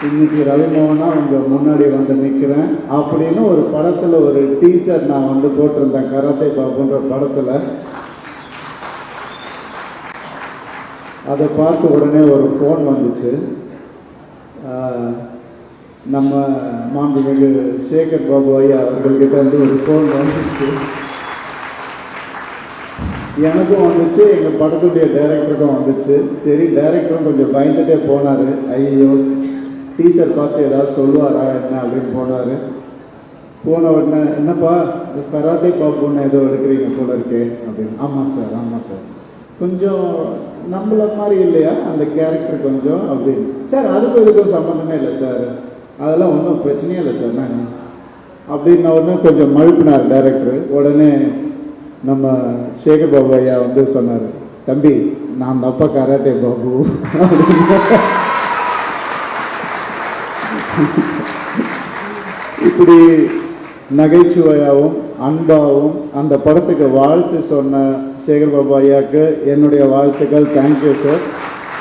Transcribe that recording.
இன்னைக்கு ரவிமோகனா உங்கள் முன்னாடி வந்து நிற்கிறேன் அப்படின்னு ஒரு படத்தில் ஒரு டீசர் நான் வந்து போட்டிருந்தேன். கராத்தே பாபுன்ற படத்தில் அதை பார்த்து உடனே ஒரு ஃபோன் வந்துச்சு. நம்ம மாண்புமிகு சேகர் பாபு ஐயா அவர்கள்கிட்ட வந்து ஒரு ஃபோன் வந்துச்சு. எனக்கும் வந்துச்சு, எங்கள் படத்துடைய டைரக்டருக்கும் வந்துச்சு. சரி, டைரக்டரும் கொஞ்சம் பயந்துட்டே போனார். ஐயோ டீசர் பார்த்து ஏதாவது சொல்லுவாரா என்ன அப்படின்னு போனார். போன உடனே என்னப்பா கராத்தே பாப்புன்னு ஏதோ எடுக்கிறீங்க போல இருக்கே அப்படின்னு. ஆமாம் சார், ஆமாம் சார், கொஞ்சம் நம்மள மாதிரி இல்லையா அந்த கேரக்டர் கொஞ்சம் அப்படின்னு. சார் அதுக்கும் இதுக்கும் சம்மந்தமே இல்லை சார், அதெல்லாம் ஒன்றும் பிரச்சனையே இல்லை சார் நான் அப்படின்ன உடனே கொஞ்சம் மழுப்பினார் டைரக்டர். உடனே நம்ம சேகர் பாபு ஐயா வந்து சொன்னார், தம்பி நான் தப்பா கராட்டே பாபு. இப்படி நகைச்சுவையாகவும் அன்பாகவும் அந்த படத்துக்கு வாழ்த்து சொன்ன சேகர் பாபு ஐயாவுக்கு என்னுடைய வாழ்த்துக்கள். Thank you sir.